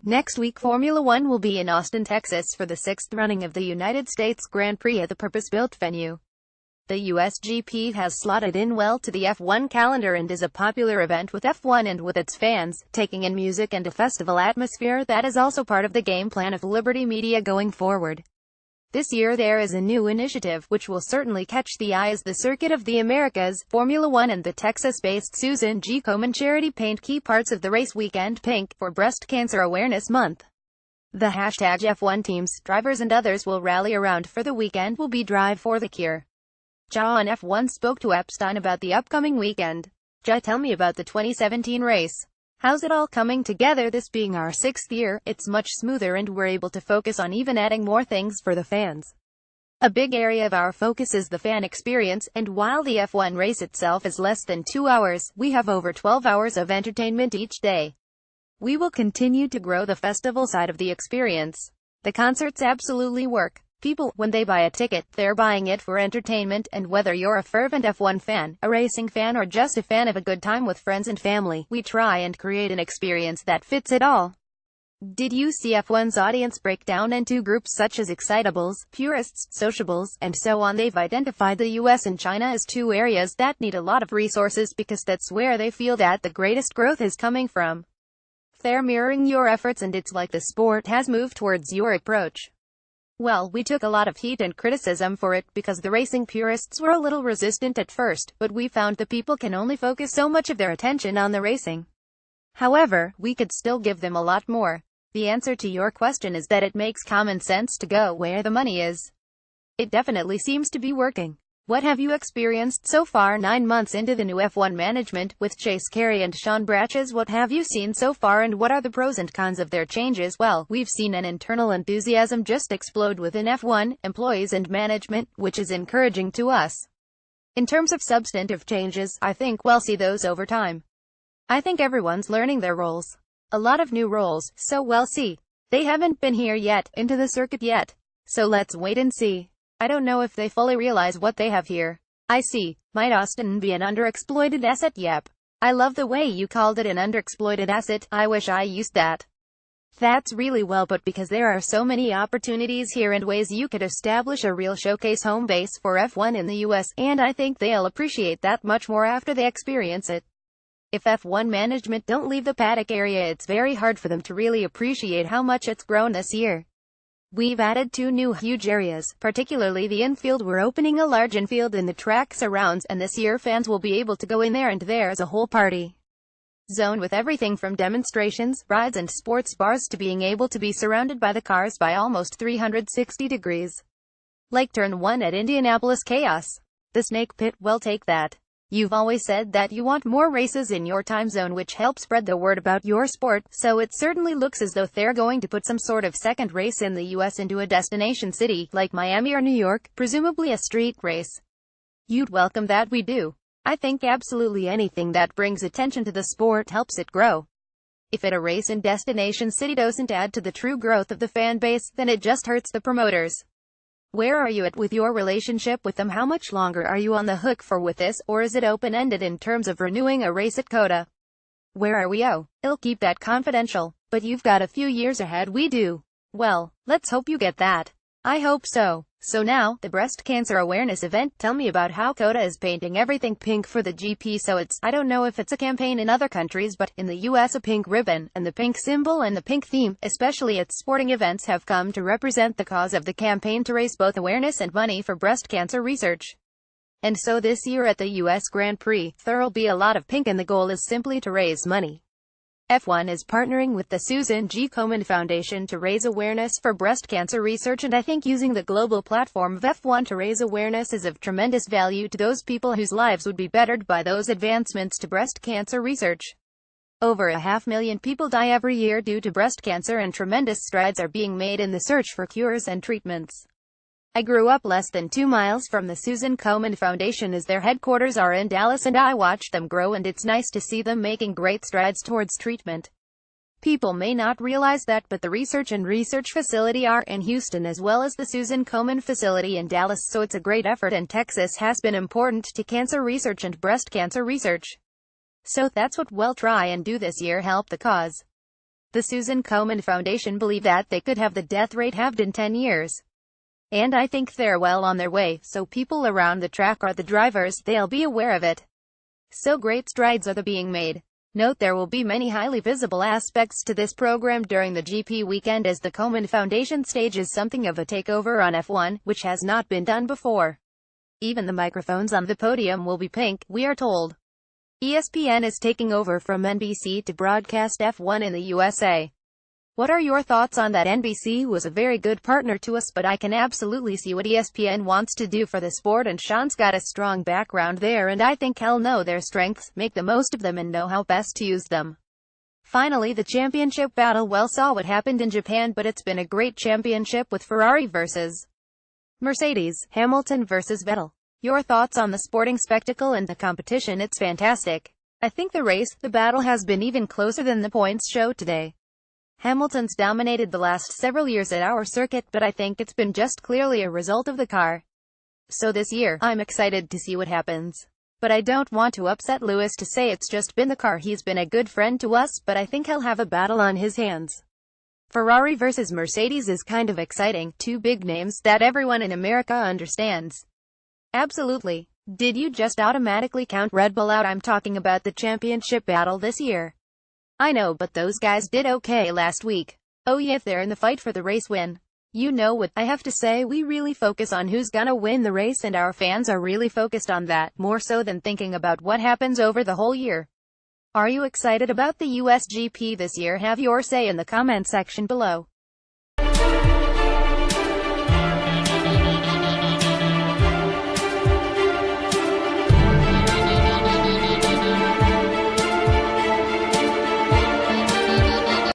Next week Formula One will be in Austin, Texas for the sixth running of the United States Grand Prix at the purpose-built venue. The USGP has slotted in well to the F1 calendar and is a popular event with F1 and with its fans, taking in music and a festival atmosphere that is also part of the game plan of Liberty Media going forward. This year there is a new initiative, which will certainly catch the eye as the Circuit of the Americas, Formula One and the Texas-based Susan G. Komen charity paint key parts of the race weekend pink, for Breast Cancer Awareness Month. The hashtag F1 teams, drivers and others will rally around for the weekend will be Drive for the Cure. Ja on F1 spoke to Epstein about the upcoming weekend. Ja, tell me about the 2017 race. How's it all coming together? This being our sixth year, it's much smoother and we're able to focus on even adding more things for the fans. A big area of our focus is the fan experience, and while the F1 race itself is less than 2 hours, we have over 12 hours of entertainment each day. We will continue to grow the festival side of the experience. The concerts absolutely work. People, when they buy a ticket, they're buying it for entertainment, and whether you're a fervent F1 fan, a racing fan or just a fan of a good time with friends and family, we try and create an experience that fits it all. Did you see F1's audience break down into groups such as excitables, purists, sociables, and so on? They've identified the US and China as two areas that need a lot of resources because that's where they feel that the greatest growth is coming from. They're mirroring your efforts and it's like the sport has moved towards your approach. Well, we took a lot of heat and criticism for it, because the racing purists were a little resistant at first, but we found the people can only focus so much of their attention on the racing. However, we could still give them a lot more. The answer to your question is that it makes common sense to go where the money is. It definitely seems to be working. What have you experienced so far 9 months into the new F1 management, with Chase Carey and Sean Bratches? What have you seen so far and what are the pros and cons of their changes? Well, we've seen an internal enthusiasm just explode within F1, employees and management, which is encouraging to us. In terms of substantive changes, I think we'll see those over time. I think everyone's learning their roles. A lot of new roles, so we'll see. They haven't been here yet, into the circuit yet. So let's wait and see. I don't know if they fully realize what they have here. I see. Might Austin be an underexploited asset? Yep. I love the way you called it an underexploited asset. I wish I used that. That's really well put, because there are so many opportunities here and ways you could establish a real showcase home base for F1 in the US, and I think they'll appreciate that much more after they experience it. If F1 management don't leave the paddock area, it's very hard for them to really appreciate how much it's grown this year. We've added 2 new huge areas, particularly the infield. We're opening a large infield in the track surrounds, and this year fans will be able to go in there and there's a whole party zone with everything from demonstrations, rides and sports bars to being able to be surrounded by the cars by almost 360 degrees. Like Turn 1 at Indianapolis Chaos. The Snake Pit, well, take that. You've always said that you want more races in your time zone, which helps spread the word about your sport, so it certainly looks as though they're going to put some sort of second race in the US into a destination city, like Miami or New York, presumably a street race. You'd welcome that? We do. I think absolutely anything that brings attention to the sport helps it grow. If a race in destination city doesn't add to the true growth of the fan base, then it just hurts the promoters. Where are you at with your relationship with them? How much longer are you on the hook for with this, or is it open-ended in terms of renewing a race at COTA? Where are we? Oh, I'll keep that confidential, but you've got a few years ahead. We do. Well, let's hope you get that. I hope so. So now, the breast cancer awareness event. Tell me about how COTA is painting everything pink for the GP. So I don't know if it's a campaign in other countries, but in the US a pink ribbon, and the pink symbol and the pink theme, especially at sporting events, have come to represent the cause of the campaign to raise both awareness and money for breast cancer research. And so this year at the US Grand Prix, there'll be a lot of pink, and the goal is simply to raise money. F1 is partnering with the Susan G. Komen Foundation to raise awareness for breast cancer research, and I think using the global platform of F1 to raise awareness is of tremendous value to those people whose lives would be bettered by those advancements to breast cancer research. Over 500,000 people die every year due to breast cancer, and tremendous strides are being made in the search for cures and treatments. I grew up less than 2 miles from the Susan Komen Foundation, as their headquarters are in Dallas, and I watched them grow, and it's nice to see them making great strides towards treatment. People may not realize that, but the research facility are in Houston as well as the Susan Komen facility in Dallas, so it's a great effort, and Texas has been important to cancer research and breast cancer research. So that's what we'll try and do this year, help the cause. The Susan Komen Foundation believe that they could have the death rate halved in 10 years. And I think they're well on their way, so people around the track or the drivers, they'll be aware of it. So great strides are being made. Note there will be many highly visible aspects to this program during the GP weekend as the Komen Foundation stages something of a takeover on F1, which has not been done before. Even the microphones on the podium will be pink, we are told. ESPN is taking over from NBC to broadcast F1 in the USA. What are your thoughts on that? NBC was a very good partner to us, but I can absolutely see what ESPN wants to do for the sport, and Sean's got a strong background there, and I think he'll know their strengths, make the most of them, and know how best to use them. Finally, the championship battle. Well, saw what happened in Japan, but it's been a great championship with Ferrari versus Mercedes, Hamilton versus Vettel. Your thoughts on the sporting spectacle and the competition? It's fantastic. I think the battle has been even closer than the points show today. Hamilton's dominated the last several years at our circuit, but I think it's been just clearly a result of the car. So this year, I'm excited to see what happens. But I don't want to upset Lewis to say it's just been the car. He's been a good friend to us, but I think he'll have a battle on his hands. Ferrari versus Mercedes is kind of exciting. Two big names that everyone in America understands. Absolutely. Did you just automatically count Red Bull out? I'm talking about the championship battle this year. I know, but those guys did okay last week. Oh yeah, they're in the fight for the race win. You know what I have to say, we really focus on who's gonna win the race, and our fans are really focused on that, more so than thinking about what happens over the whole year. Are you excited about the USGP this year? Have your say in the comment section below.